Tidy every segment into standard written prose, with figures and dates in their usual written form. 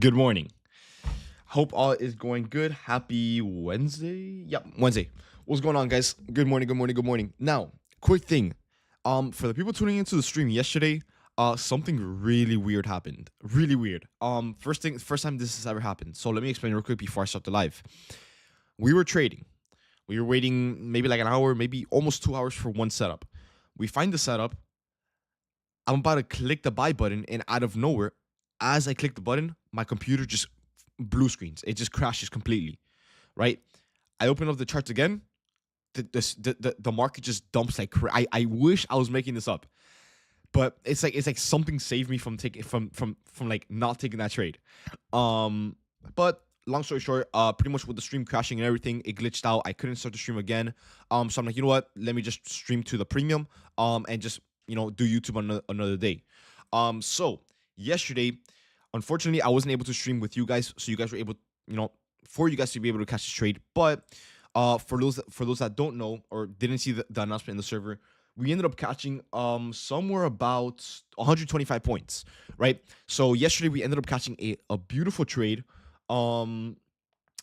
Good morning. Hope all is going good. Happy Wednesday. Yep, Wednesday. What's going on, guys? Good morning, good morning, good morning. Now, quick thing. For the people tuning into the stream yesterday, something really weird happened. Really weird. First time this has ever happened. So let me explain real quick before I start the live. We were trading. We were waiting maybe like an hour, maybe almost 2 hours for one setup. We find the setup. I'm about to click the buy button, and out of nowhere, as I click the button, my computer just blue screens. It just crashes completely, right? I open up the charts again. The market just dumps like I wish I was making this up, but it's like something saved me from taking from like not taking that trade. But long story short, pretty much with the stream crashing and everything, it glitched out. I couldn't start the stream again. So I'm like, you know what? Let me just stream to the premium. And just do YouTube another day. So yesterday, unfortunately, I wasn't able to stream with you guys, so you guys were able, for you guys to be able to catch the trade. But for those that don't know or didn't see the announcement in the server, we ended up catching somewhere about 125 points, right? So yesterday we ended up catching a beautiful trade. Um,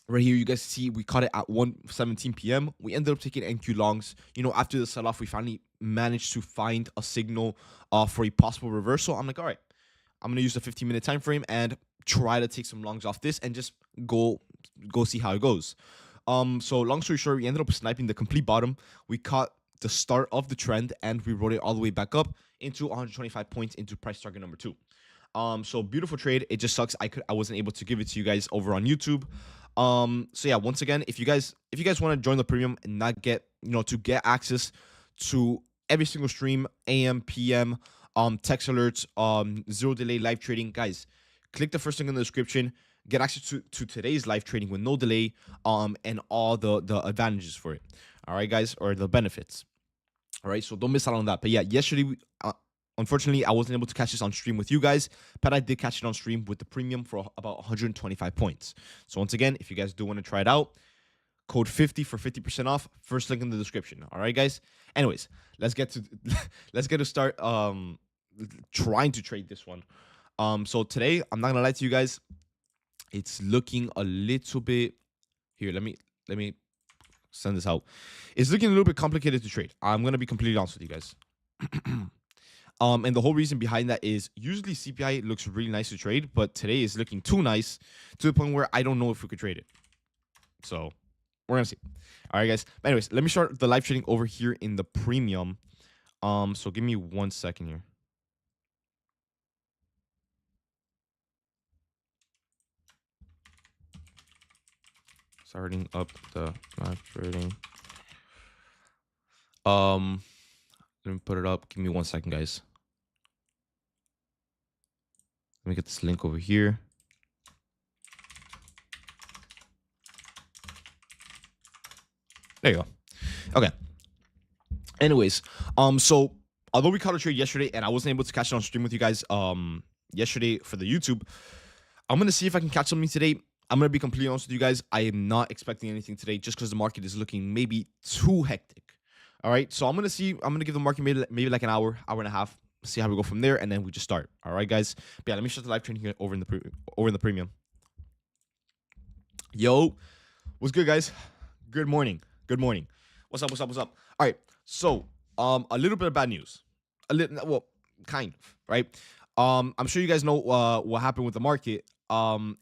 right here, you guys see we caught it at 1:17 p.m. We ended up taking NQ longs. After the sell-off, we finally managed to find a signal for a possible reversal. I'm like, all right, I'm gonna use the 15-minute time frame and try to take some longs off this and just go see how it goes. So long story short, we ended up sniping the complete bottom. We caught the start of the trend and we rode it all the way back up into 125 points into price target number 2. So beautiful trade. It just sucks I wasn't able to give it to you guys over on YouTube. So yeah, once again, if you guys want to join the premium and not get to get access to every single stream, AM, PM, text alerts, zero delay live trading, guys, click the first link in the description. Get access to today's live trading with no delay, and all the advantages for it. All right, guys, or the benefits. All right, so don't miss out on that. But yeah, yesterday, unfortunately, I wasn't able to catch this on stream with you guys, but I did catch it on stream with the premium for about 125 points. So once again, if you guys do want to try it out, code 50 for 50% off. First link in the description. All right, guys. Anyways, let's get to start trying to trade this one. So today, I'm not gonna lie to you guys, it's looking a little bit here. Let me send this out. It's looking a little bit complicated to trade. I'm gonna be completely honest with you guys. And the whole reason behind that is usually CPI looks really nice to trade, but today is looking too nice to the point where I don't know if we could trade it. So we're gonna see. All right, guys. But anyways, let me start the live trading over here in the premium. So give me 1 second here. Starting up the live trading. Let me put it up. Give me 1 second, guys. Let me get this link over here. There you go. Okay. Anyways, so although we caught a trade yesterday and I wasn't able to catch it on stream with you guys yesterday for the YouTube, I'm gonna see if I can catch something today. I'm gonna be completely honest with you guys. I am not expecting anything today just because the market is looking maybe too hectic. All right, so I'm gonna give the market maybe like an hour and a half. See how we go from there, and then we just start. All right, guys. But yeah, let me start the live trading here over in the premium. Yo, what's good, guys? Good morning. Good morning. What's up? What's up? What's up? All right. So, a little bit of bad news. Well, kind of, right? I'm sure you guys know what happened with the market.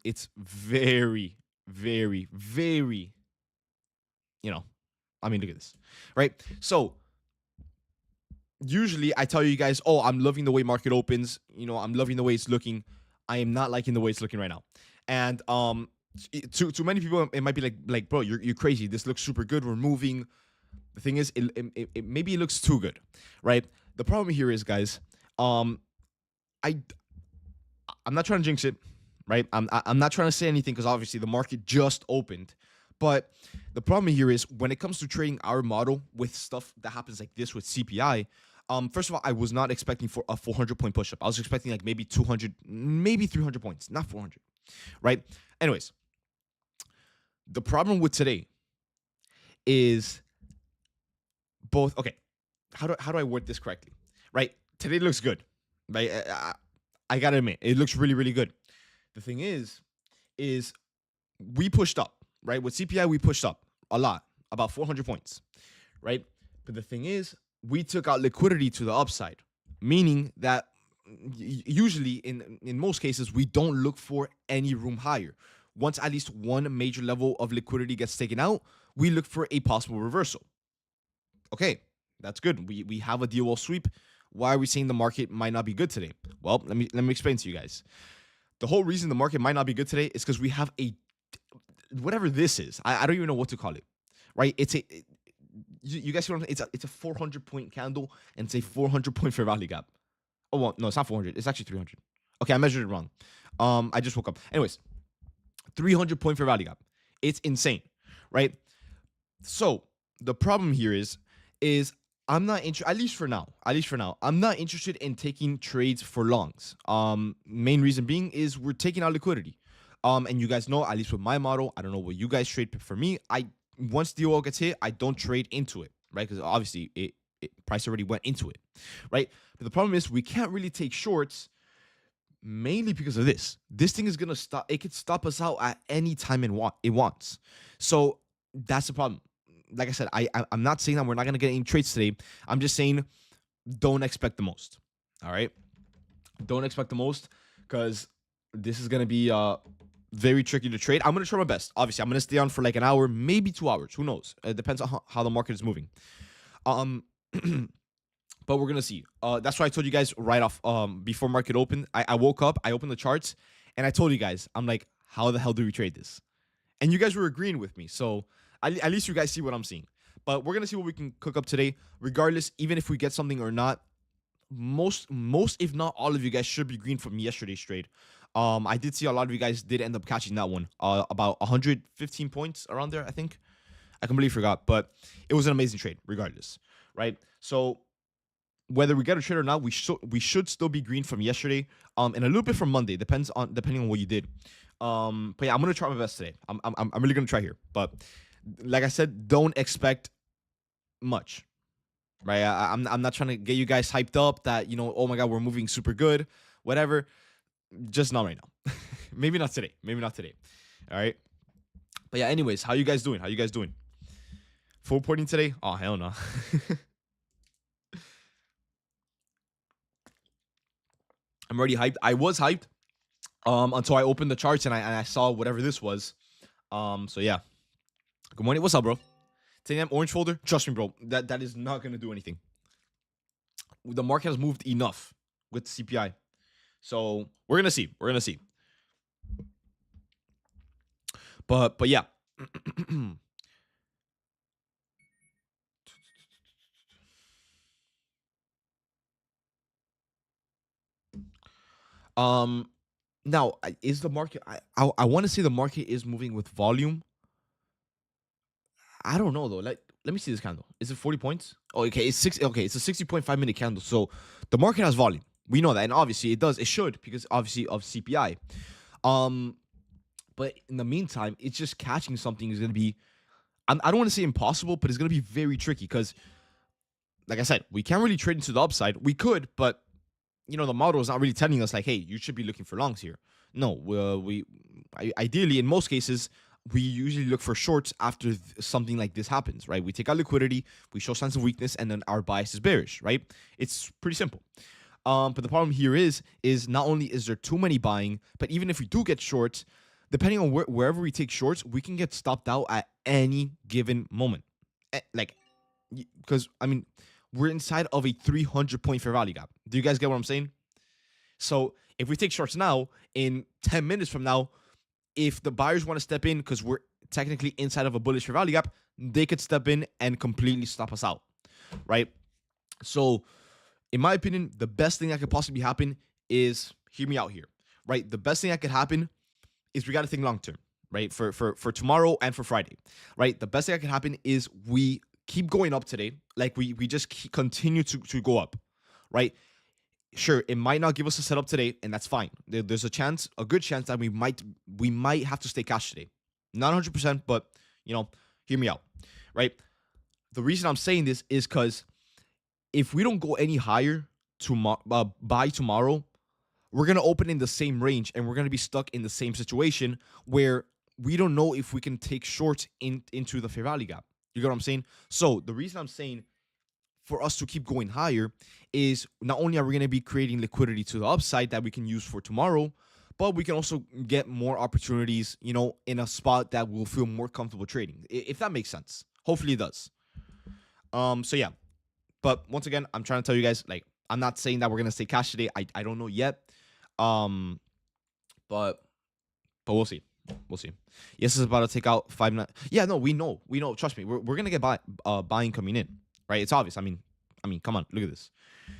It's very, very, very, look at this, right? So usually I tell you guys, oh, I'm loving the way market opens. I'm loving the way it's looking. I am not liking the way it's looking right now. And to many people, it might be like, bro, you're crazy. This looks super good. We're moving. The thing is, it maybe it looks too good, right? The problem here is, guys, I'm not trying to jinx it, right? I'm not trying to say anything because obviously the market just opened. But the problem here is when it comes to trading our model with stuff that happens like this with CPI, first of all, I was not expecting for a 400-point push-up. I was expecting like maybe 200, maybe 300 points, not 400, right? Anyways, the problem with today is both. Okay, how do I word this correctly? Right, today looks good, right? I gotta admit, it looks really, really good. The thing is, is we pushed up, right? With CPI, we pushed up a lot, about 400 points, right? But the thing is, we took out liquidity to the upside, meaning that usually in most cases, we don't look for any room higher. Once at least one major level of liquidity gets taken out, we look for a possible reversal. Okay, that's good. We have a DOL sweep. Why are we saying the market might not be good today? Well, let me explain to you guys. The whole reason the market might not be good today is because we have a whatever this is. I don't even know what to call it. Right? You guys see what I'm saying? It's a 400 point candle and it's a 400 point fair value gap. Oh well, no, it's not 400. It's actually 300. Okay, I measured it wrong. I just woke up. Anyways, 300 point fair value gap. It's insane, right? So the problem here is I'm not interested, at least for now, I'm not interested in taking trades for longs. Main reason being is we're taking out liquidity. And you guys know, at least with my model, I don't know what you guys trade, but for me, once the oil gets hit, I don't trade into it, right? Because obviously it price already went into it, right? But the problem is we can't really take shorts mainly because of this. This thing is gonna stop. It could stop us out at any time it wants. So that's the problem. Like I said, I'm not saying that we're not gonna get any trades today. I'm just saying don't expect the most. All right, don't expect the most because this is gonna be very tricky to trade. I'm gonna try my best. Obviously, I'm gonna stay on for like an hour, maybe 2 hours. Who knows? It depends on how the market is moving. But we're gonna see. That's why I told you guys right off before market opened. I woke up, I opened the charts, and I told you guys, I'm like, how the hell do we trade this? And you guys were agreeing with me. So at least you guys see what I'm seeing. But we're gonna see what we can cook up today. Regardless, even if we get something or not, most if not all of you guys should be green from yesterday's trade. I did see a lot of you guys did end up catching that one. About 115 points around there, I think. I completely forgot, but it was an amazing trade, regardless, right? So whether we get a trade or not, we should still be green from yesterday, and a little bit from Monday, depending on what you did. But yeah, I'm gonna try my best today. I'm really gonna try here, but like I said, don't expect much, right? I'm not trying to get you guys hyped up that oh my god, we're moving super good, whatever. Just not right now. Maybe not today. Maybe not today. All right. But yeah, anyways, how you guys doing? How you guys doing? Full reporting today? Oh hell no. I'm already hyped. I was hyped until I opened the charts and I saw whatever this was. So yeah. Good morning. What's up, bro? 10 a.m. orange folder. Trust me, bro. That is not gonna do anything. The market has moved enough with CPI. So we're gonna see. We're gonna see. But yeah. Now is the market? I want to say the market is moving with volume. I don't know though. Like, let me see this candle. Is it 40 points? Oh, okay, it's 6. Okay, it's a 60.5 minute candle. So the market has volume. We know that, and obviously it does. It should, because obviously of CPI. But in the meantime, it's just catching something is gonna be. I don't want to say impossible, but it's gonna be very tricky because, like I said, we can't really trade into the upside. We could, but the model is not really telling us like, hey, you should be looking for longs here. No, we ideally in most cases we usually look for shorts after something like this happens, right? We take out liquidity, we show signs of weakness, and then our bias is bearish, right? It's pretty simple. But the problem here is not only is there too many buying, but even if we do get shorts, depending on wherever we take shorts, we can get stopped out at any given moment. Because I mean, we're inside of a 300 point fair value gap. Do you guys get what I'm saying? So if we take shorts now, in 10 minutes from now, if the buyers want to step in because we're technically inside of a bullish fair value gap, they could step in and completely stop us out, right? So in my opinion, the best thing that could possibly happen is, hear me out here, right? The best thing that could happen is we got to think long term, right? For tomorrow and for Friday, right? The best thing that could happen is we keep going up today. Like we just continue to go up, right? Sure, it might not give us a setup today, and that's fine. There's a good chance that we might have to stay cash today. Not 100%, but hear me out, right? The reason I'm saying this is because if we don't go any higher by tomorrow, we're going to open in the same range and we're going to be stuck in the same situation where we don't know if we can take shorts into the fair value gap. You get what I'm saying? So the reason I'm saying for us to keep going higher is not only are we going to be creating liquidity to the upside that we can use for tomorrow, but we can also get more opportunities, you know, in a spot that we'll feel more comfortable trading, if that makes sense. Hopefully it does. So yeah, but once again, I'm trying to tell you guys, like, I'm not saying that we're gonna stay cash today. I don't know yet. But we'll see. We'll see. Yes, is about to take out 5-9. Yeah, no, we know. Trust me, we're gonna get buying coming in, right? It's obvious. I mean, come on, look at this.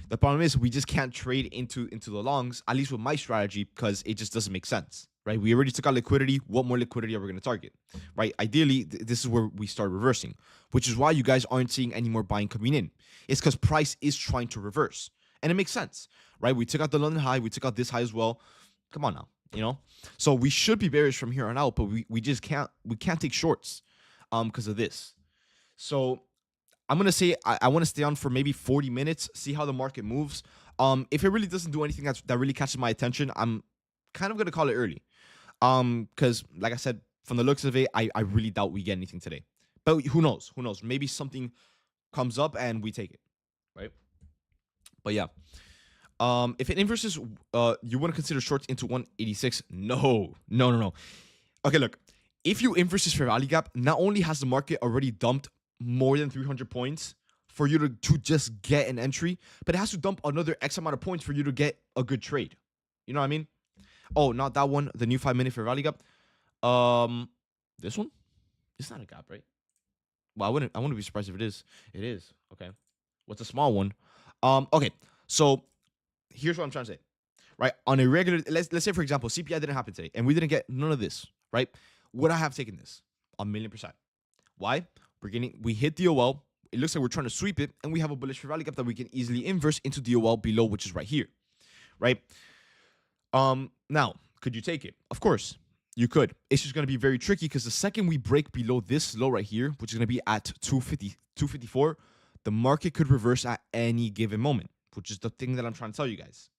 The problem is we just can't trade into the longs, at least with my strategy, because it just doesn't make sense, right? We already took out liquidity. What more liquidity are we going to target, right? Ideally, this is where we start reversing, which is why you guys aren't seeing any more buying coming in. It's because price is trying to reverse, and it makes sense, right? We took out the London high. We took out this high as well. Come on now, you know? So we should be bearish from here on out, but we just can't take shorts because of this. So I'm going to say I want to stay on for maybe 40 minutes, see how the market moves. If it really doesn't do anything that really catches my attention, I'm kind of going to call it early. Because like I said, from the looks of it, I really doubt we get anything today. But who knows? Who knows? Maybe something comes up and we take it, right? But yeah. If it inverses, you wouldn't consider shorts into 186? No. Okay, look. If you inverse this fair value gap, not only has the market already dumped more than 300 points for you to just get an entry, but it has to dump another X amount of points for you to get a good trade. You know what I mean? Oh, not that one. The new 5-minute fair value gap. This one? It's not a gap, right? Well, I wouldn't be surprised if it is. It is. Okay. What's a small one? Okay. So here's what I'm trying to say. Right? On a regular, let's say for example, CPI didn't happen today and we didn't get none of this, right? Would I have taken this? 1,000,000%. Why? We hit DOL. It looks like we're trying to sweep it, and we have a bullish fair value gap that we can easily inverse into DOL below, which is right here, right? Now, could you take it? Of course, you could. It's just going to be very tricky because the second we break below this low right here, which is going to be at 254, the market could reverse at any given moment, which is the thing that I'm trying to tell you guys.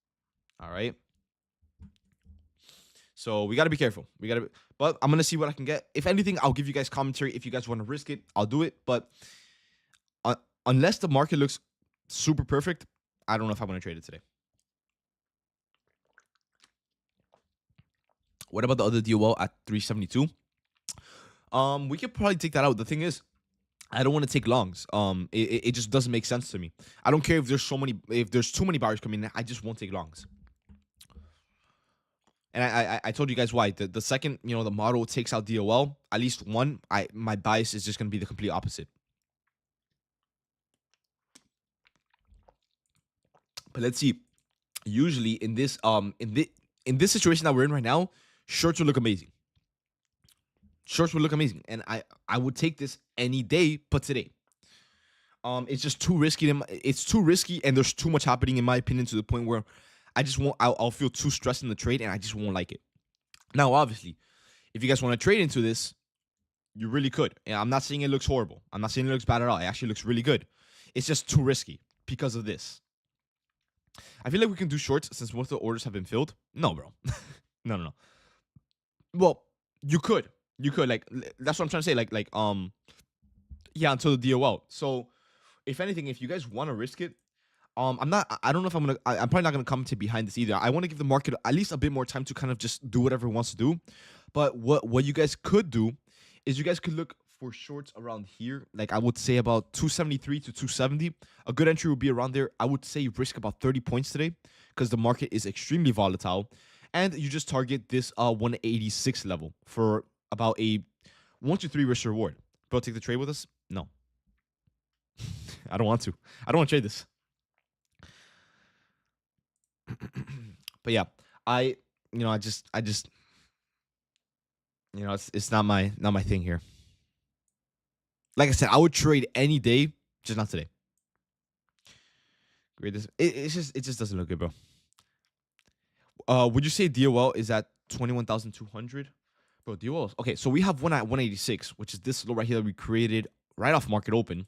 All right. So we got to be careful. But I'm going to see what I can get. If anything, I'll give you guys commentary. If you guys want to risk it, I'll do it. But unless the market looks super perfect, I don't know if I'm going to trade it today. What about the other DOL at 372? We could probably take that out. The thing is, I don't want to take longs. It just doesn't make sense to me. I don't care if there's too many buyers coming in. I just won't take longs. And I told you guys why. The second, you know, the model takes out DOL, at least one, my bias is just going to be the complete opposite. But let's see. Usually in this in this situation that we're in right now, shorts will look amazing. Shorts will look amazing, and I would take this any day, but today. It's just too risky. It's too risky, and there's too much happening, in my opinion, to the point where I just won't. I'll feel too stressed in the trade, and I just won't like it. Now, obviously, if you guys want to trade into this, you really could. And I'm not saying it looks horrible. I'm not saying it looks bad at all. It actually looks really good. It's just too risky because of this. I feel like we can do shorts since most of the orders have been filled. No, bro. No. Well, you could. Like, that's what I'm trying to say. Yeah, until the DOL. So, if anything, if you guys want to risk it, I don't know if I'm probably not gonna come to behind this either. I want to give the market at least a bit more time to kind of just do whatever it wants to do. But what you guys could do is you guys could look for shorts around here. Like, I would say about 273 to 270. A good entry would be around there. I would say risk about 30 points today because the market is extremely volatile. And you just target this 186 level for about a 1 to 3 risk reward. Bro, take the trade with us? No. I don't want to. I don't want to trade this. But yeah, I just it's not my thing here. Like I said, I would trade any day, just not today. Great, it just doesn't look good, bro. Would you say DOL is at 21,200? Bro, DOL. Okay, so we have one at 186, which is this low right here that we created right off market open.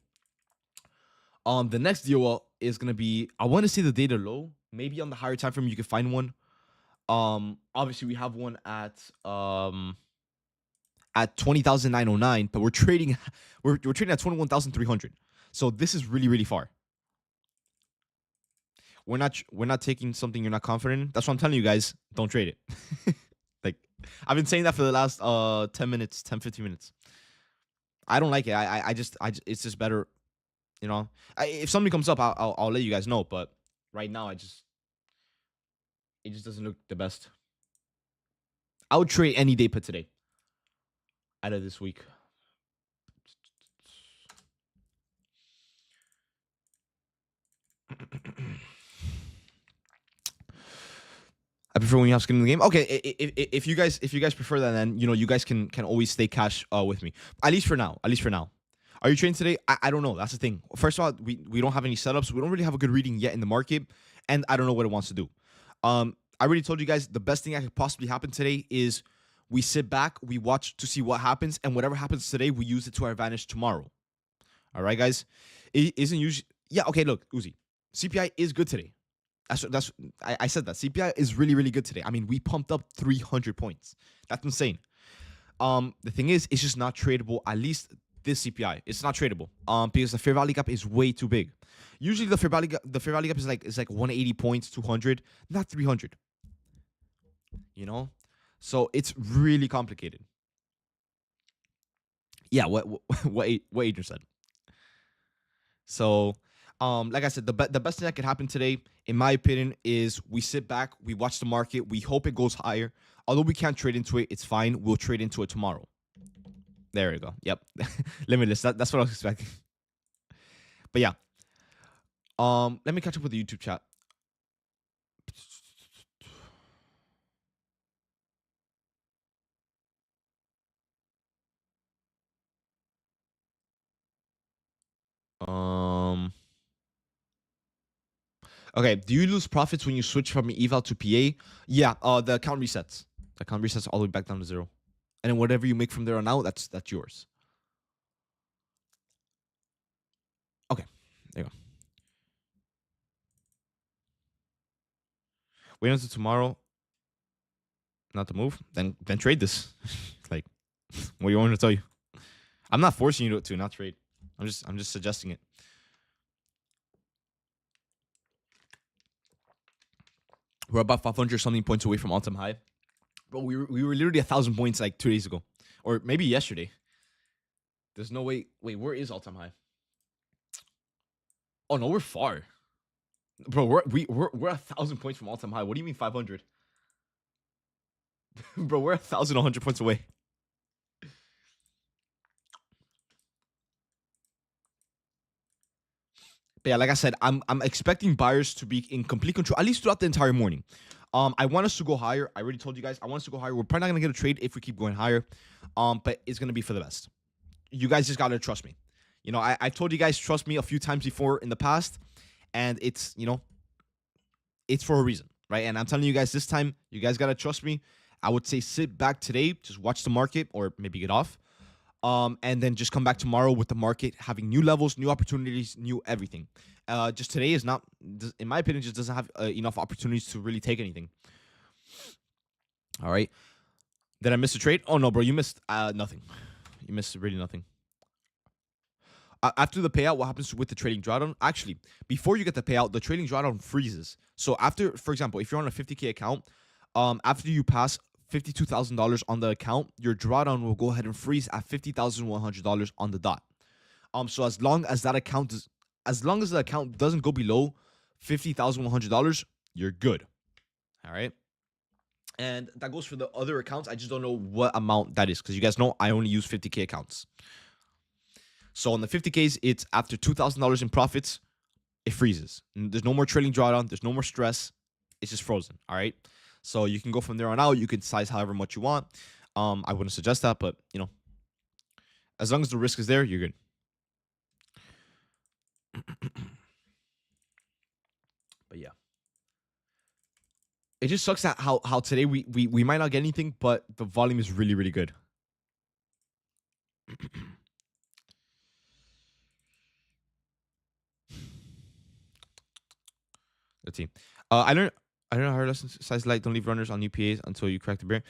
The next DOL is gonna be, I want to see the data low. Maybe on the higher time frame you can find one. Obviously we have one at 20,909, but we're trading we're trading at 21,300. So this is really really far. We're not taking something you're not confident in. That's what I'm telling you guys. Don't trade it. Like I've been saying that for the last 10 minutes, 10 15 minutes. I don't like it. I just it's just better, you know. If something comes up, I'll let you guys know, but right now it just doesn't look the best. I would trade any day put today out of this week. I prefer when you have skin in the game. Okay, if you guys prefer that, then you guys can always stay cash with me. At least for now. At least for now. Are you trading today? I don't know. That's the thing. First of all, we don't have any setups. We don't really have a good reading yet in the market, and I don't know what it wants to do. I already told you guys the best thing that could possibly happen today is we sit back, we watch to see what happens, and whatever happens today, we use it to our advantage tomorrow. All right, guys. It isn't usually. Yeah. Okay. Look, Uzi. CPI is good today. I said that CPI is really really good today. I mean, we pumped up 300 points. That's insane. The thing is, it's just not tradable. At least this CPI, it's not tradable. Because the fair value gap is way too big. Usually the fair value gap is like 180 points, 200, not 300. You know, so it's really complicated. Yeah, what Adrian said. So, like I said, the best thing that could happen today, in my opinion, is we sit back, we watch the market, we hope it goes higher. Although we can't trade into it, it's fine. We'll trade into it tomorrow. There you go. Yep, limitless. That's what I was expecting. But yeah, let me catch up with the YouTube chat. Um. Okay. Do you lose profits when you switch from eval to PA? Yeah. The account resets. The account resets all the way back down to 0, and then whatever you make from there on out, that's yours. Okay. There you go. Wait until tomorrow not to move. Then trade this. Like, what do you want me to tell you? I'm not forcing you to not trade. I'm just suggesting it. We're about 500 something points away from all-time high. Bro, we were literally 1,000 points like 2 days ago, or maybe yesterday. There's no way. Wait, where is all-time high? Oh no, we're far, bro. We're 1,000 points from all-time high. What do you mean 500? Bro, we're 1,100 points away. But yeah, like I said, I'm expecting buyers to be in complete control at least throughout the entire morning. I want us to go higher. I already told you guys I want us to go higher. We're probably not gonna get a trade if we keep going higher. But it's gonna be for the best. You guys just gotta trust me. I told you guys trust me a few times before in the past, and it's it's for a reason, right? And I'm telling you guys this time, you guys gotta trust me. I would say sit back today, just watch the market, or maybe get off. And then just come back tomorrow with the market having new levels, new opportunities, new everything. Just today is not, in my opinion, just doesn't have enough opportunities to really take anything. All right. Did I miss a trade? Oh no, bro, you missed nothing. You missed really nothing. After the payout, what happens with the trading drawdown? Actually, before you get the payout, the trading drawdown freezes. So after, for example, if you're on a 50K account, after you pass $52,000 on the account, your drawdown will go ahead and freeze at $50,100 on the dot. So as long as the account doesn't go below $50,100, you're good. All right. And that goes for the other accounts. I just don't know what amount that is because you guys know I only use 50K accounts. So on the 50Ks, it's after $2,000 in profits, it freezes. There's no more trailing drawdown. There's no more stress. It's just frozen. All right. So you can go from there on out. You can size however much you want. I wouldn't suggest that, but as long as the risk is there, you're good. But yeah, it just sucks that how today we might not get anything, but the volume is really really good. Let's see. I learned I don't know how lesson size light. Don't leave runners on UPAs until you crack the bear.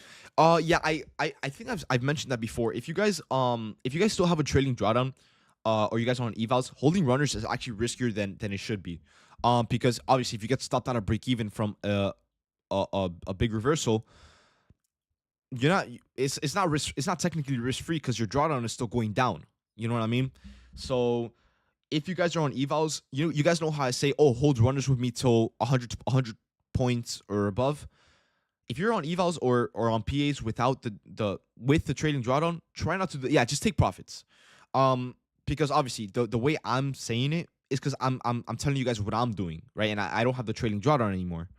Yeah, I think I've mentioned that before. If you guys still have a trailing drawdown, or you guys want evals, holding runners is actually riskier than it should be. Because obviously if you get stopped out of break even from a big reversal, you're not it's not technically risk free because your drawdown is still going down. You know what I mean? So if you guys are on evals, you guys know how I say, oh, hold runners with me till 100 points or above. If you're on evals or on PAs without the trading drawdown, try not to just take profits. Because obviously the way I'm saying it is because I'm telling you guys what I'm doing, right? And I don't have the trailing drawdown anymore.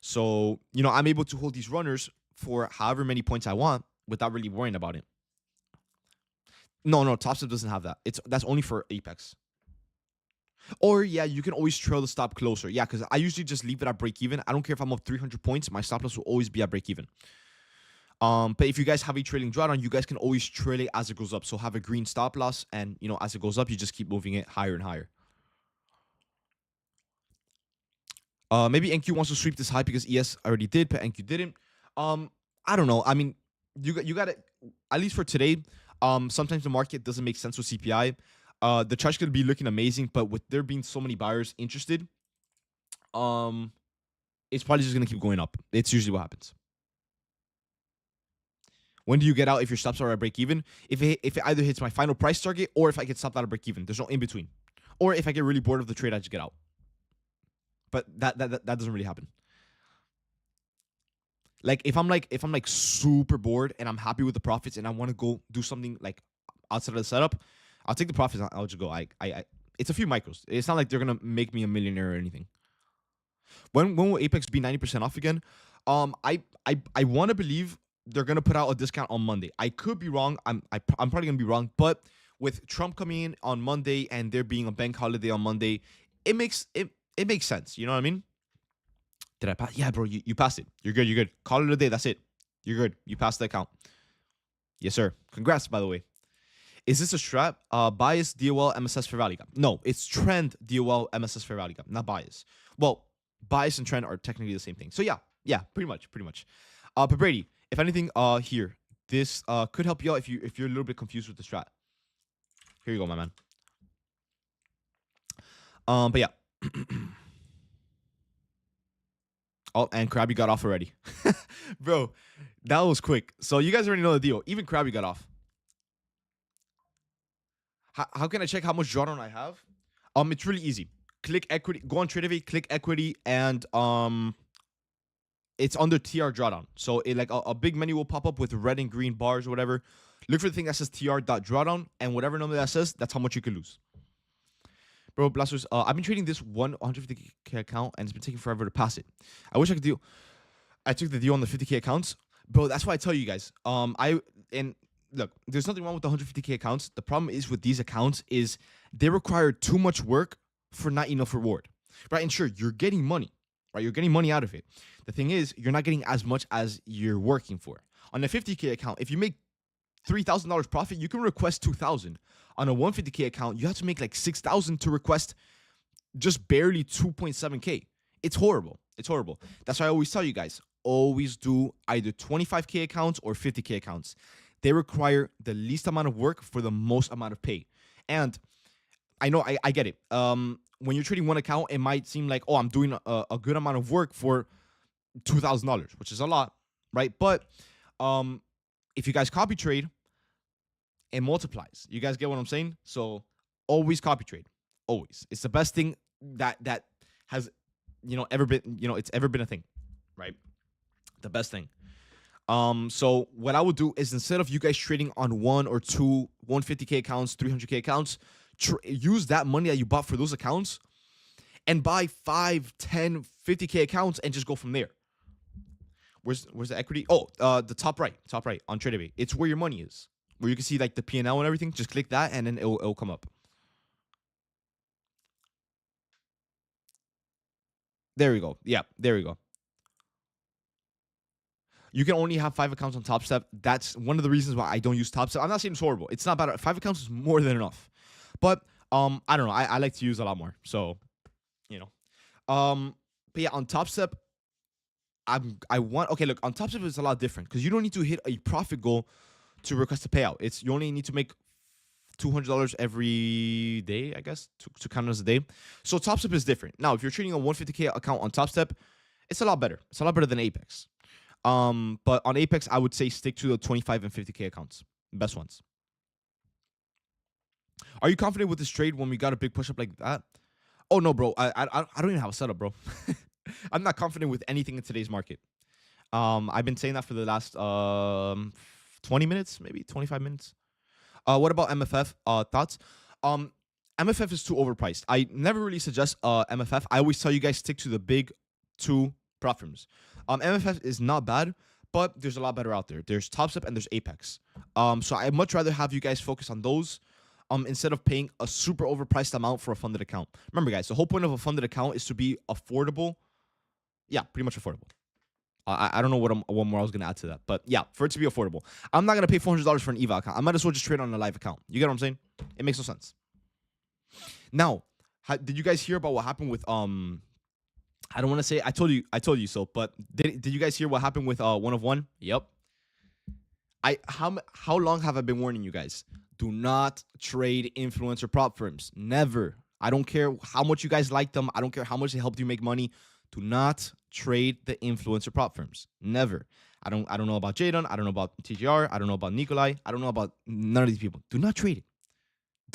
So, I'm able to hold these runners for however many points I want without really worrying about it. No, Top Step doesn't have that. That's only for Apex. Or yeah, you can always trail the stop closer. Yeah, because I usually just leave it at break even. I don't care if I'm up 300 points. My stop loss will always be at break even. But if you guys have a trailing drawdown, you guys can always trail it as it goes up. So have a green stop loss, and as it goes up, you just keep moving it higher and higher. Maybe NQ wants to sweep this high because ES already did, but NQ didn't. I don't know. I mean, you got it. At least for today. Sometimes the market doesn't make sense with CPI. The chart's gonna be looking amazing, but with there being so many buyers interested, it's probably just gonna keep going up. It's usually what happens. When do you get out if your stops are at break even? If it either hits my final price target or if I get stopped out of break even. There's no in between. Or if I get really bored of the trade, I just get out. But that doesn't really happen. Like if I'm like super bored and I'm happy with the profits and I want to go do something like outside of the setup, I'll take the profits. And I'll just go. I it's a few micros. It's not like they're gonna make me a millionaire or anything. When will Apex be 90% off again? I want to believe they're gonna put out a discount on Monday. I could be wrong. I'm probably gonna be wrong. But with Trump coming in on Monday and there being a bank holiday on Monday, it makes sense. You know what I mean? Did I pass? Yeah, bro, you passed it. You're good. You're good. Call it a day. That's it. You're good. You passed the account. Yes, sir. Congrats, by the way. Is this a strat? Bias, DOL, MSS fair value gap. No, it's trend, DOL, MSS fair value gap, not bias. Well, bias and trend are technically the same thing. So yeah, pretty much. But Brady, if anything, here, this could help you out if you're a little bit confused with the strat. Here you go, my man. But yeah. Oh, and Krabby got off already. Bro, that was quick. So you guys already know the deal. Even Krabby got off. How can I check how much drawdown I have? It's really easy. Click equity, go on Tradevate, click equity, and it's under TR drawdown. So it like a big menu will pop up with red and green bars or whatever. Look for the thing that says TR.drawdown, and whatever number that says, that's how much you could lose. Bro, Blasters, I've been trading this 150k account, and it's been taking forever to pass it. I wish I could deal. I took the deal on the 50k accounts, bro. That's why I tell you guys. Look, there's nothing wrong with the 150k accounts. The problem is with these accounts is they require too much work for not enough reward, right? And sure, you're getting money, right? You're getting money out of it. The thing is, you're not getting as much as you're working for. On a 50k account, if you make $3,000 profit, you can request 2,000. On a 150k account, you have to make like 6,000 to request just barely 2.7k. It's horrible. It's horrible. That's why I always tell you guys, always do either 25k accounts or 50k accounts. They require the least amount of work for the most amount of pay. And I know I get it. When you're trading one account, it might seem like, oh, I'm doing a good amount of work for $2,000, which is a lot, right? But if you guys copy trade, it multiplies. You guys get what I'm saying? So always copy trade. Always. It's the best thing that has ever been, it's ever been a thing, right? The best thing. So what I would do is instead of you guys trading on one or two 150k accounts, 300k accounts, use that money that you bought for those accounts and buy 5, 10, 50k accounts and just go from there. Where's the equity? Oh, the top right on Tradevate. It's where your money is, where you can see like the P&L and everything. Just click that and then it'll come up. There we go. Yeah, there we go. You can only have 5 accounts on Top Step. That's one of the reasons why I don't use Top Step. I'm not saying it's horrible. It's not bad. 5 accounts is more than enough. But I don't know. I like to use a lot more. So, But yeah, on Top Step, I want okay. Look, on top of it's a lot different because you don't need to hit a profit goal to request a payout. It's you only need to make $200 every day, I guess, to count as a day. So Top Step is different. Now, if you're trading a 150K account on Top Step, it's a lot better. It's a lot better than Apex. But on Apex, I would say stick to the 25 and 50K accounts, best ones. Are you confident with this trade when we got a big push up like that? Oh no, bro. I don't even have a setup, bro. I'm not confident with anything in today's market. I've been saying that for the last 20 minutes, maybe 25 minutes. What about MFF? Thoughts? MFF is too overpriced. I never really suggest MFF. I always tell you guys stick to the big two platforms. MFF is not bad, but there's a lot better out there. There's Top Step and there's Apex. So I'd much rather have you guys focus on those instead of paying a super overpriced amount for a funded account. Remember, guys, the whole point of a funded account is to be affordable. Yeah, pretty much affordable. I don't know what more I was gonna add to that, but yeah, for it to be affordable, I'm not gonna pay $400 for an EVA account. I might as well just trade on a live account. You get what I'm saying? It makes no sense. Now, did you guys hear about what happened with I don't want to say I told you so, but did you guys hear what happened with 1 of 1? Yep. How long have I been warning you guys? Do not trade influencer prop firms. Never. I don't care how much you guys like them. I don't care how much they helped you make money. Do not trade the influencer prop firms. Never. I don't know about Jadon. I don't know about TGR. I don't know about Nikolai. I don't know about none of these people. Do not trade it.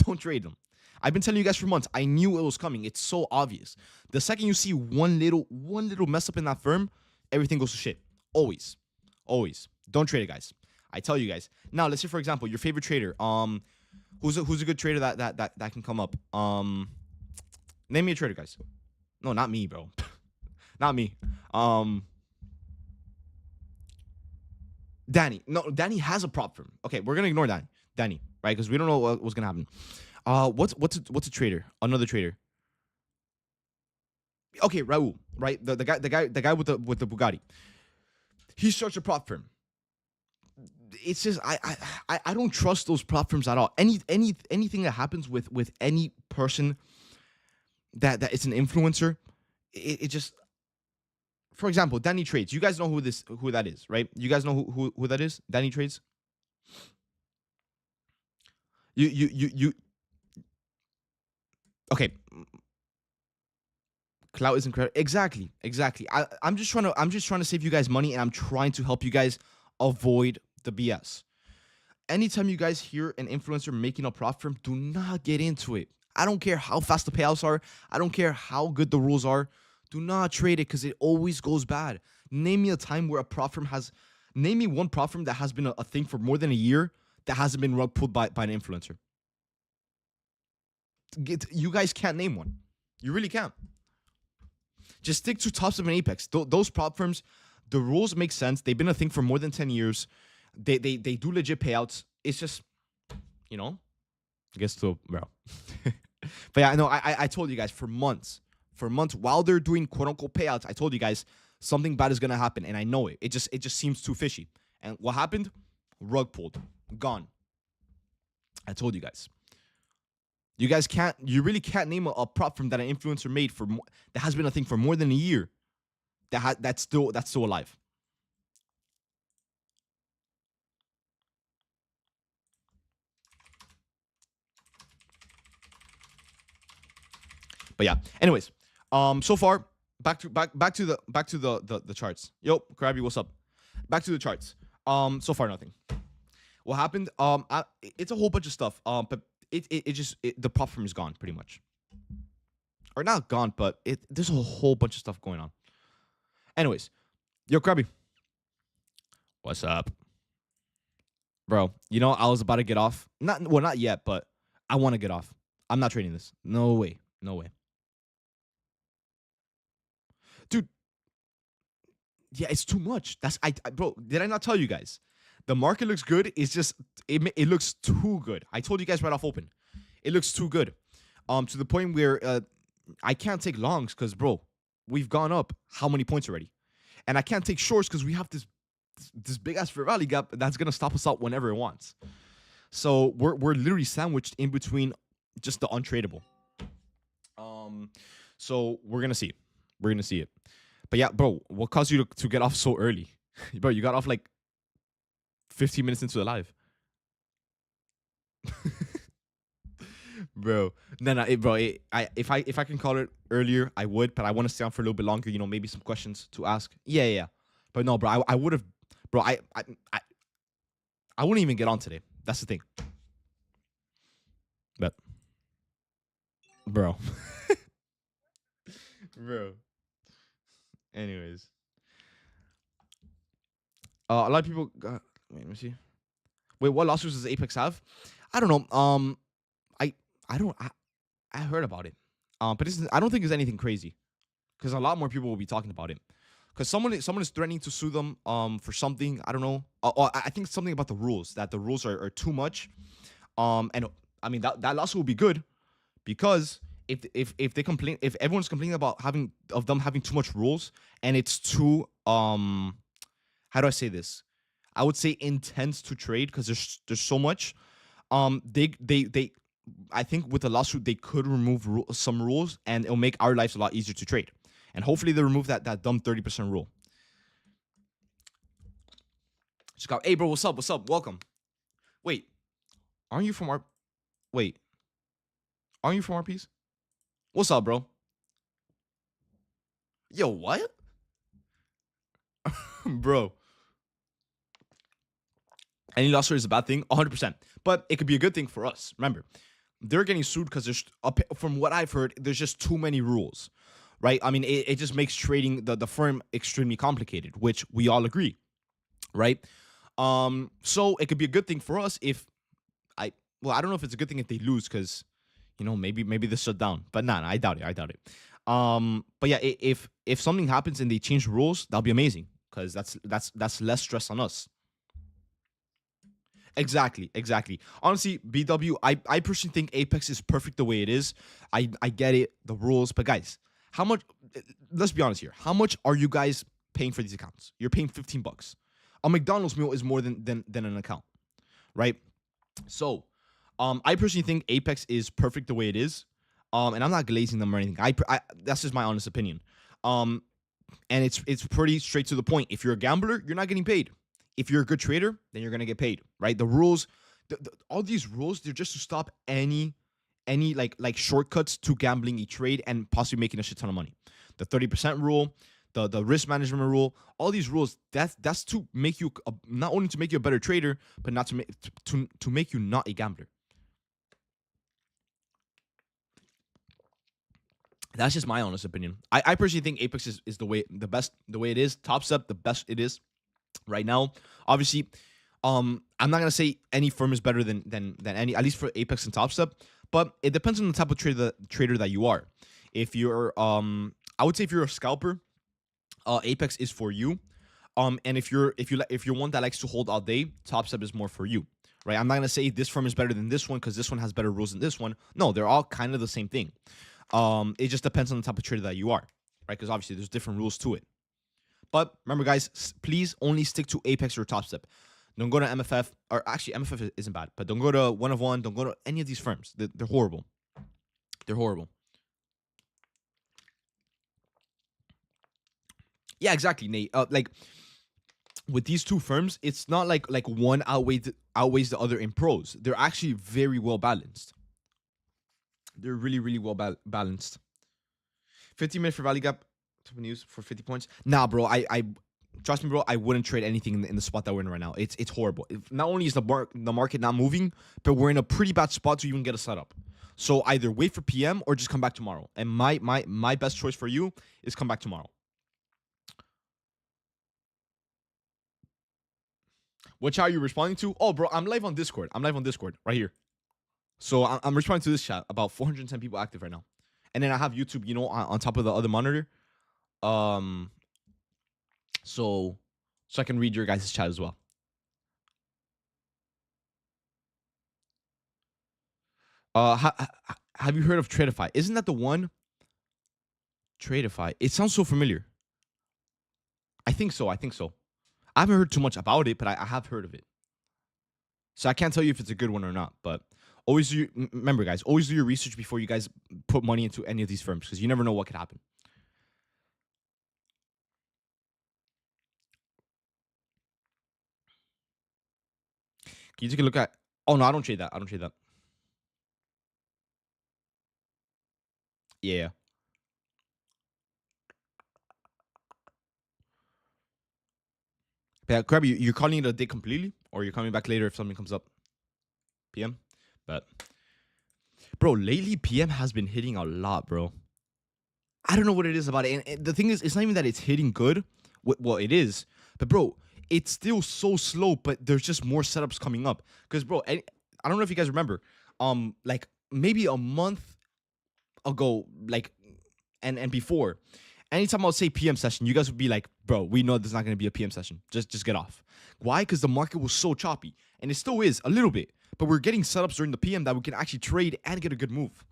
Don't trade them. I've been telling you guys for months. I knew it was coming. It's so obvious. The second you see one little mess up in that firm, everything goes to shit. Always. Always. Don't trade it, guys. I tell you guys. Now, let's say for example, your favorite trader. Who's a good trader that can come up? Name me a trader, guys. No, not me, bro. Not me. Danny. No, Danny has a prop firm. Okay, we're gonna ignore Danny, right? Because we don't know what's gonna happen. What's a trader? Another trader. Okay, Raul, right? The guy with the Bugatti. He starts a prop firm. It's just I don't trust those prop firms at all. Anything that happens with any person that is an influencer, it just. For example, Danny Trades. You guys know who that is, right? You guys know who that is? Danny Trades. You. Okay. Clout is incredible. Exactly. I'm just trying to save you guys money, and I'm trying to help you guys avoid the BS. Anytime you guys hear an influencer making a prop firm, do not get into it. I don't care how fast the payouts are. I don't care how good the rules are. Do not trade it because it always goes bad. Name me a time where a prop firm name me one prop firm that has been a thing for more than a year that hasn't been rug pulled by an influencer. You guys can't name one. You really can't. Just stick to Top Step and Apex. Those prop firms, the rules make sense. They've been a thing for more than 10 years. They do legit payouts. It's just, I guess so, bro. But yeah, no, I told you guys for months while they're doing quote unquote payouts, I told you guys something bad is gonna happen, and I know it. It just seems too fishy. And what happened? Rug pulled, gone. I told you guys. You really can't name a prop firm that an influencer made that has been a thing for more than a year. That's still alive. But yeah. Anyways, so far back to the charts. Yo, Krabby, what's up? Back to the charts. So far nothing. What happened? It's a whole bunch of stuff. But the prop firm is gone pretty much, or not gone, but there's a whole bunch of stuff going on. Anyways, yo, Krabby, what's up, bro? I was about to get off. Not yet, but I want to get off. I'm not trading this. No way. Dude, yeah, it's too much. Bro, did I not tell you guys? The market looks good. It's just, it looks too good. I told you guys right off open. It looks too good. To the point where I can't take longs because, bro, we've gone up how many points already? And I can't take shorts because we have this big-ass fair value gap that's going to stop us out whenever it wants. So we're literally sandwiched in between just the untradeable. So we're going to see it. But yeah, bro, what caused you to get off so early? Bro, you got off like 15 minutes into the live. Bro, no, bro. If I can call it earlier, I would, but I want to stay on for a little bit longer. You know, maybe some questions to ask. Yeah. But no, bro, I would have, bro. I wouldn't even get on today. That's the thing. But, bro, bro. Anyways, a lot of people. Wait, let me see. Wait, what lawsuits does Apex have? I don't know. I I don't. I heard about it. But I don't think it's anything crazy, because a lot more people will be talking about it. Because someone is threatening to sue them for something. I don't know. I think something about the rules, that the rules are too much. And I mean that lawsuit will be good, because if they complain, if everyone's complaining about them having too much rules, and it's too how do I say this? I would say intense to trade, because there's so much. They I think with the lawsuit they could remove some rules, and it'll make our lives a lot easier to trade. And hopefully they remove that dumb 30% rule. Just got, hey bro, what's up? What's up? Welcome. Wait, aren't you from our? Wait, aren't you from RPs? What's up, bro? Yo, what? Bro, any lawsuit is a bad thing, 100%. But it could be a good thing for us. Remember, they're getting sued because there's, from what I've heard, there's just too many rules, right? I mean, it just makes trading the firm extremely complicated, which we all agree, right? So it could be a good thing for us if I don't know if it's a good thing if they lose, because maybe they shut down. But nah, I doubt it. But yeah, if something happens and they change rules, that'll be amazing, because that's less stress on us. Exactly. Honestly, BW, I personally think Apex is perfect the way it is. I get it, the rules, but guys, how much? Let's be honest here. How much are you guys paying for these accounts? You're paying $15. A McDonald's meal is more than an account, right? So, I personally think Apex is perfect the way it is. And I'm not glazing them or anything. That's just my honest opinion. And it's pretty straight to the point. If you're a gambler, you're not getting paid. If you're a good trader, then you're gonna get paid, right? The rules, all these rules, they're just to stop any like shortcuts to gambling a trade and possibly making a shit ton of money. The 30% rule, the risk management rule, all these rules, that's to make you not only to make you a better trader, but not to make you not a gambler. That's just my honest opinion. I personally think Apex is the best the way it is. Top Step, the best it is right now. Obviously, I'm not gonna say any firm is better than any, at least for Apex and Top Step, but it depends on the type of trader that you are. If you're I would say if you're a scalper, Apex is for you. And if you're one that likes to hold all day, Top Step is more for you. Right? I'm not gonna say this firm is better than this one because this one has better rules than this one. No, they're all kind of the same thing. It just depends on the type of trader that you are, right? Because obviously there's different rules to it. But remember, guys, please only stick to Apex or Top Step. Don't go to MFF, or actually MFF isn't bad, but don't go to One of One. Don't go to any of these firms. They're horrible. They're horrible. Yeah, exactly, Nate. Like with these two firms, it's not like one outweighs the other in pros. They're actually very well balanced. They're really well balanced. 50-minute for value gap news for 50 points. Nah, bro. I trust me, bro. I wouldn't trade anything in the spot that we're in right now. It's horrible. Not only is the market not moving, but we're in a pretty bad spot to even get a setup. So either wait for PM or just come back tomorrow. And my best choice for you is come back tomorrow. What chat are you responding to? Oh, bro, I'm live on Discord. Right here. So I'm responding to this chat. About 410 people active right now. And then I have YouTube, on top of the other monitor. So I can read your guys' chat as well. Have you heard of Tradeify? Isn't that the one? Tradeify. It sounds so familiar. I think so. I haven't heard too much about it, but I have heard of it. So I can't tell you if it's a good one or not. But remember, guys, always do your research before you guys put money into any of these firms, because you never know what could happen. you take a look at? Oh no, I don't trade that. I don't trade that. Yeah. Yeah, Crab, you're calling it a day completely, or you're coming back later if something comes up? PM, but bro, lately PM has been hitting a lot, bro. I don't know what it is about it. And the thing is, it's not even that it's hitting good. Well, it is, but bro, it's still so slow. But there's just more setups coming up. Cause bro, I don't know if you guys remember, like maybe a month ago, like, and before, anytime I would say PM session, you guys would be like, bro, we know there's not gonna be a PM session. Just get off. Why? Because the market was so choppy, and it still is a little bit. But we're getting setups during the PM that we can actually trade and get a good move.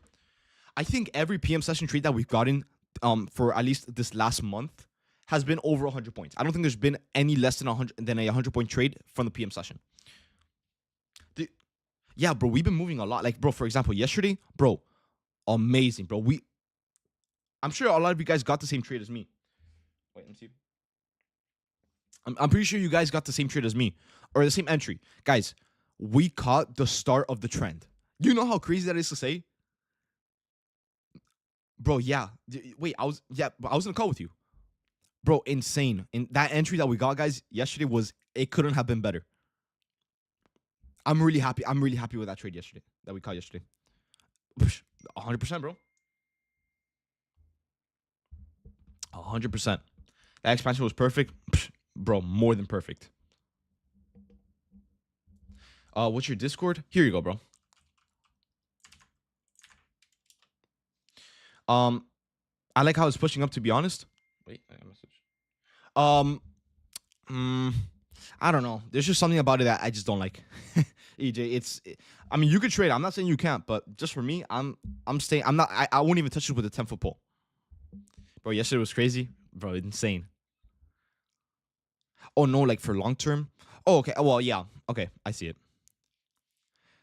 I think every PM session trade that we've gotten for at least this last month has been over 100 points. I don't think there's been any less than a 100-point trade from the PM session. Yeah, bro, we've been moving a lot. Like, bro, for example, yesterday, bro, amazing, bro. I'm sure a lot of you guys got the same trade as me. Wait, let me see. I'm pretty sure you guys got the same trade as me or the same entry. Guys, we caught the start of the trend. You know how crazy that is to say? Bro, yeah. Wait, I was in a call with you. Bro, insane. And that entry that we got, guys, yesterday it couldn't have been better. I'm really happy. I'm really happy with that trade yesterday that we caught yesterday. 100%, bro. 100%. That expansion was perfect. Bro, more than perfect. What's your Discord? Here you go, bro. I like how it's pushing up, to be honest. Wait, I got a message. I don't know. There's just something about it that I just don't like. EJ, I mean, you could trade. I'm not saying you can't, but just for me, I'm staying. I won't even touch it with a 10-foot pole. Bro, yesterday was crazy. Bro, insane. Oh no, like for long term. Oh, okay. Well, yeah. Okay, I see it.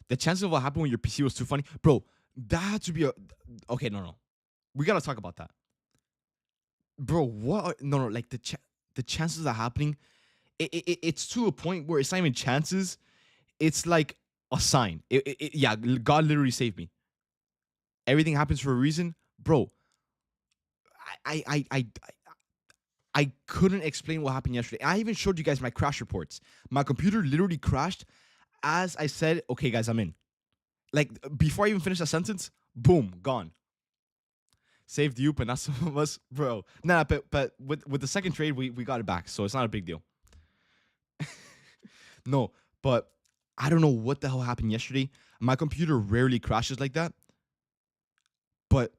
The chances of what happened when your PC was too funny, bro. That had to be a. Okay, no. We gotta talk about that, bro. What? No. Like the chances of happening, it's to a point where it's not even chances. It's like a sign. Yeah, God literally saved me. Everything happens for a reason, bro. I couldn't explain what happened yesterday. I even showed you guys my crash reports. My computer literally crashed as I said, okay, guys, I'm in. Like, before I even finished a sentence, boom, gone. Saved you, but not some of us, bro. Nah, but with the second trade, we got it back, so it's not a big deal. No, but I don't know what the hell happened yesterday. My computer rarely crashes like that. But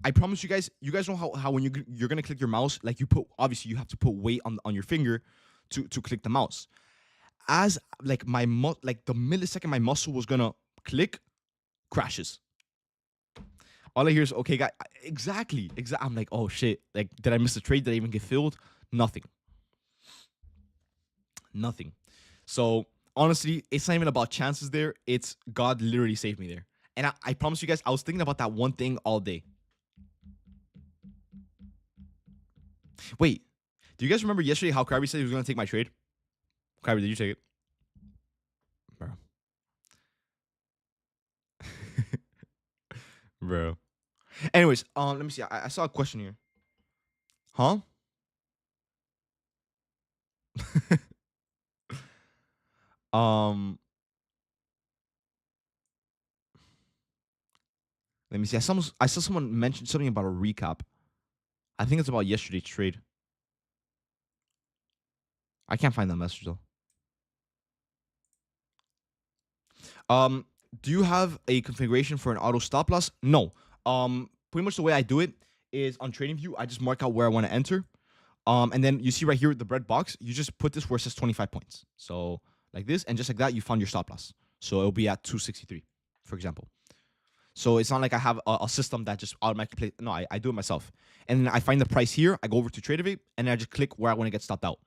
I promise you guys know how when you're gonna click your mouse, like obviously you have to put weight on your finger to click the mouse. As like the millisecond my muscle was gonna click, crashes. All I hear is, okay, guy, exactly. I'm like, oh shit, like, did I miss a trade? Did I even get filled? Nothing. So honestly, it's not even about chances there. It's God literally saved me there. And I promise you guys, I was thinking about that one thing all day. Wait, do you guys remember yesterday how Krabby said he was going to take my trade? Krabby, did you take it? Bro. Bro. Anyways, let me see. I saw a question here. Huh? Let me see. I saw someone mention something about a recap. I think it's about yesterday's trade. I can't find that message though. Do you have a configuration for an auto stop loss? No. Pretty much the way I do it is on TradingView, I just mark out where I want to enter. And then you see right here the red box, you just put this where it says 25 points. So like this, and just like that, you found your stop loss. So it'll be at 263, for example. So it's not like I have a system that just automatically no, I do it myself. And then I find the price here, I go over to TradeAvate, and then I just click where I want to get stopped out.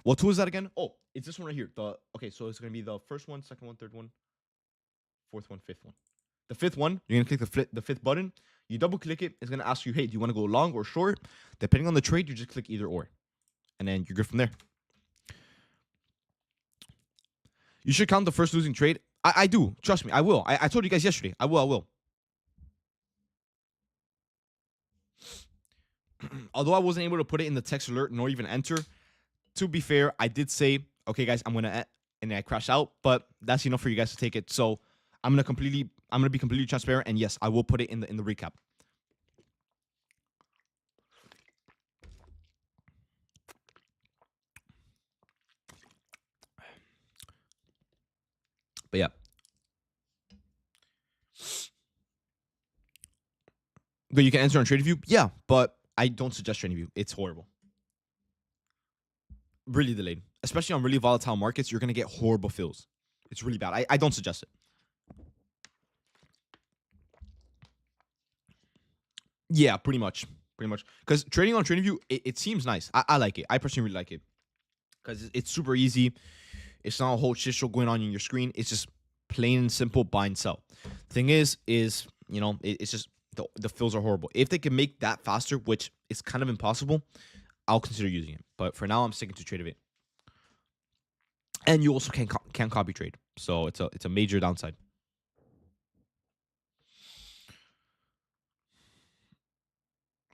What tool is that again? Oh, it's this one right here. Okay, so it's gonna be the first one, second one, third one, fourth one, fifth one. The fifth one, you're gonna click the fifth button. You double click it. It's gonna ask you, hey, do you want to go long or short? Depending on the trade, you just click either or, and then you're good from there. You should count the first losing trade. I do. Trust me, I will. I told you guys yesterday. I will. Although I wasn't able to put it in the text alert nor even enter, to be fair, I did say, okay, guys, I'm gonna and I crash out, but that's enough for you guys to take it. So I'm gonna be completely transparent, and yes, I will put it in the recap. But yeah. But you can enter on TradingView? Yeah, but I don't suggest TradingView. It's horrible. Really delayed. Especially on really volatile markets, you're going to get horrible fills. It's really bad. I don't suggest it. Yeah, pretty much. Because trading on TradingView, it seems nice. I like it. I personally really like it. Because it's super easy. It's not a whole shit show going on in your screen. It's just plain and simple buy and sell. Thing is you know, it's just the fills are horrible. If they can make that faster, which is kind of impossible, I'll consider using it. But for now, I'm sticking to Trade of It. And you also can't copy trade, so it's a major downside.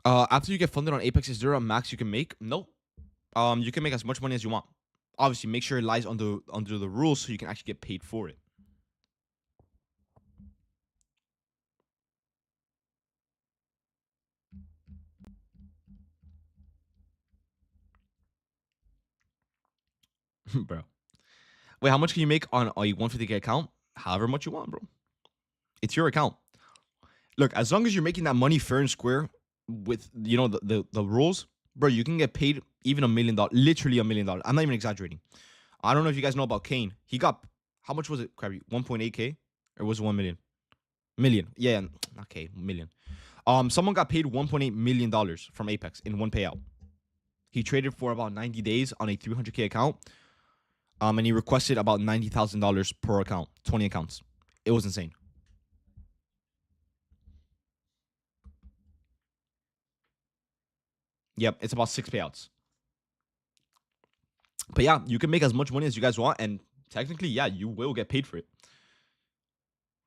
After you get funded on Apex, is there a max you can make? No. You can make as much money as you want. Obviously, make sure it lies under the rules so you can actually get paid for it. Bro. Wait, how much can you make on a 150K account? However much you want, bro. It's your account. Look, as long as you're making that money fair and square with, you know, the rules, bro, you can get paid even $1 million, literally $1 million. I'm not even exaggerating. I don't know if you guys know about Kane. He got, how much was it, Krabby? 1.8K? Or was it 1 million? Million. Yeah, not K, million. Someone got paid $1.8 million from Apex in one payout. He traded for about 90 days on a 300K account. And he requested about $90,000 per account, 20 accounts. It was insane. Yep, it's about 6 payouts. But yeah, you can make as much money as you guys want, and technically, yeah, you will get paid for it.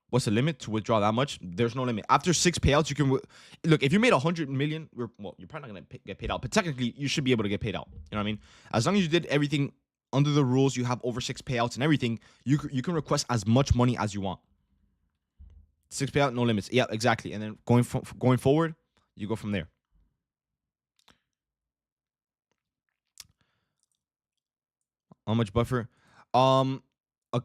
What's the limit to withdraw that much? There's no limit. After 6 payouts, you can look. If you made 100 million, well, you're probably not gonna get paid out, but technically, you should be able to get paid out. You know what I mean? As long as you did everything under the rules, you have over 6 payouts and everything. You can request as much money as you want. 6 payout, no limits. Yeah, exactly. And then going forward, you go from there. How much buffer? A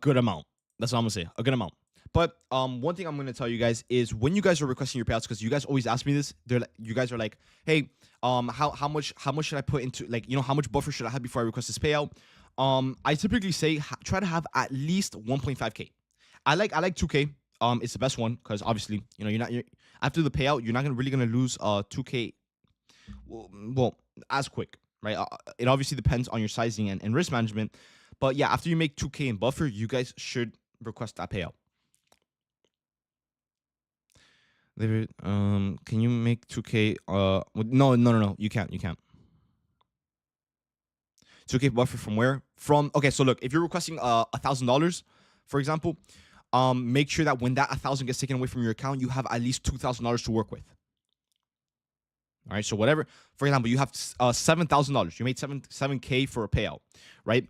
good amount. That's what I'm gonna say. A good amount. But one thing I'm gonna tell you guys is when you guys are requesting your payouts, because you guys always ask me this, you guys are like, hey, how much should I put into, like, you know, how much buffer should I have before I request this payout? I typically say try to have at least 1.5K. I like 2K. It's the best one because obviously, you know, you're after the payout, you're not really gonna lose 2K. Well, as quick, right? It obviously depends on your sizing and risk management, but yeah, after you make 2K in buffer, you guys should request that payout. Can you make 2K? No. You can't. 2K buffer from where? From, okay. So look, if you're requesting $1,000, for example, make sure that when that 1,000 gets taken away from your account, you have at least $2,000 to work with. All right. So whatever, for example, you have $7,000. You made 7K for a payout, right?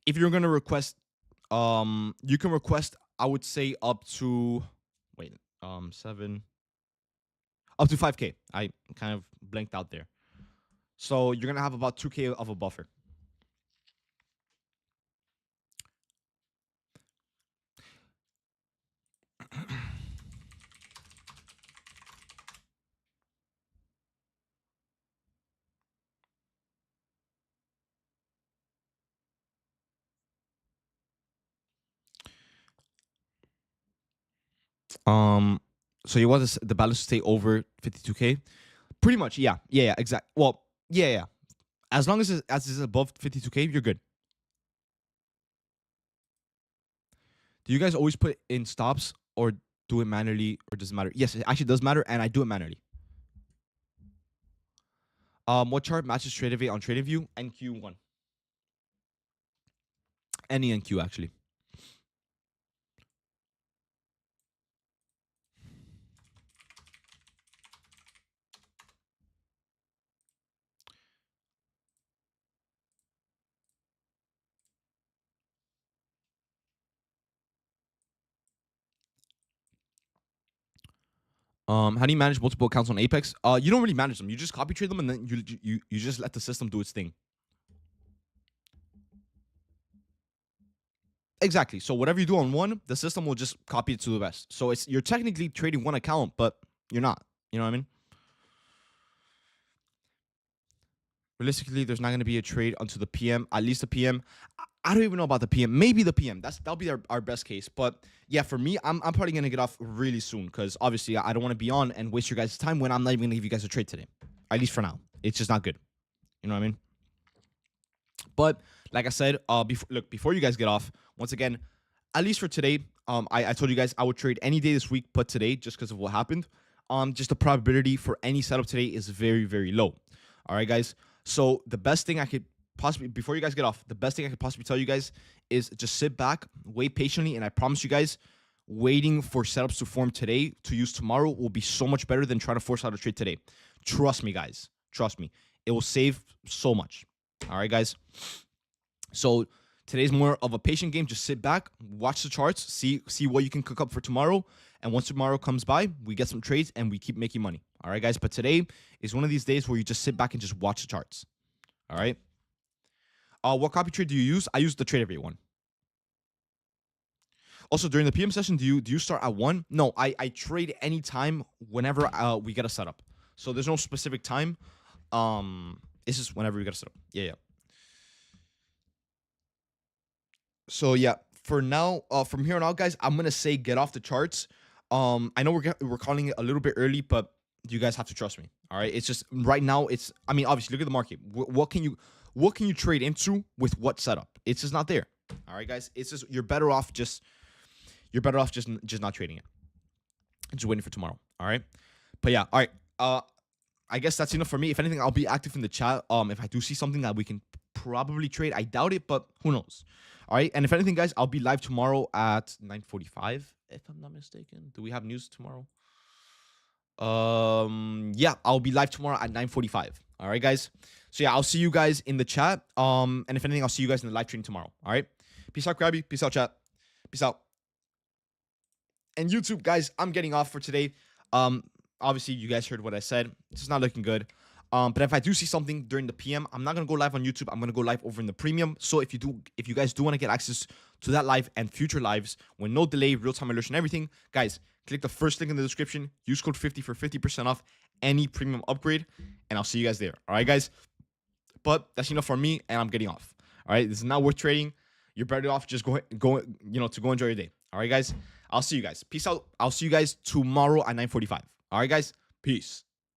If you're gonna request, you can request, I would say up to, wait, up to 5K. I kind of blanked out there. So you're gonna have about 2K of a buffer. So you want the balance to stay over 52K? Pretty much, yeah. Exactly. Well, yeah. As long as it's above 52K, you're good. Do you guys always put in stops or do it manually, or does it matter? Yes, it actually does matter, and I do it manually. What chart matches TradeAvate on TradingView? NQ1. Any NQ, actually. How do you manage multiple accounts on Apex? You don't really manage them. You just copy trade them, and then you just let the system do its thing. Exactly. So whatever you do on one, the system will just copy it to the rest. So you're technically trading one account, but you're not. You know what I mean? Realistically, there's not going to be a trade until the PM, at least the PM. I don't even know about the PM. Maybe the PM. That'll be our best case. But yeah, for me, I'm probably gonna get off really soon because obviously I don't want to be on and waste your guys' time when I'm not even gonna give you guys a trade today. At least for now, it's just not good. You know what I mean? But like I said, before you guys get off, once again, at least for today, I told you guys I would trade any day this week, but today just because of what happened. Just the probability for any setup today is very, very low. All right, guys. So the best thing I could possibly, before you guys get off, the best thing I could possibly tell you guys is just sit back, wait patiently, and I promise you guys, waiting for setups to form today to use tomorrow will be so much better than trying to force out a trade today. Trust me, guys. Trust me. It will save so much. All right, guys. So today's more of a patient game. Just sit back, watch the charts, see what you can cook up for tomorrow. And once tomorrow comes by, we get some trades and we keep making money. All right, guys. But today is one of these days where you just sit back and just watch the charts. All right. What copy trade do you use? I use the trade every one. Also, during the PM session, do you start at 1? No, I trade anytime whenever we get a setup. So there's no specific time. It's just whenever we get a setup. Yeah. So yeah, for now, from here on out, guys, I'm gonna say get off the charts. I know we're calling it a little bit early, but you guys have to trust me. All right, it's just right now. I mean, obviously, look at the market. What can you trade into with what setup? It's just not there. All right, guys, it's just you're better off just not trading it. Just waiting for tomorrow. All right, but yeah, all right. I guess that's enough for me. If anything, I'll be active in the chat. If I do see something that we can probably trade, I doubt it, but who knows? All right, and if anything, guys, I'll be live tomorrow at 9:45, if I'm not mistaken. Do we have news tomorrow? Yeah, I'll be live tomorrow at 9:45. All right, guys. So yeah, I'll see you guys in the chat. And if anything, I'll see you guys in the live stream tomorrow. All right. Peace out, Krabby. Peace out, chat. Peace out. And YouTube, guys, I'm getting off for today. Obviously, you guys heard what I said. It's not looking good. But if I do see something during the PM, I'm not gonna go live on YouTube. I'm gonna go live over in the premium. So if you guys do want to get access to that live and future lives with no delay, real-time alert and everything, guys, click the first link in the description. Use code 50 for 50% off any premium upgrade, and I'll see you guys there. All right, guys. But that's enough for me, and I'm getting off. All right, this is not worth trading. You're better off just go enjoy your day. All right, guys. I'll see you guys. Peace out. I'll see you guys tomorrow at 9:45. All right, guys. Peace.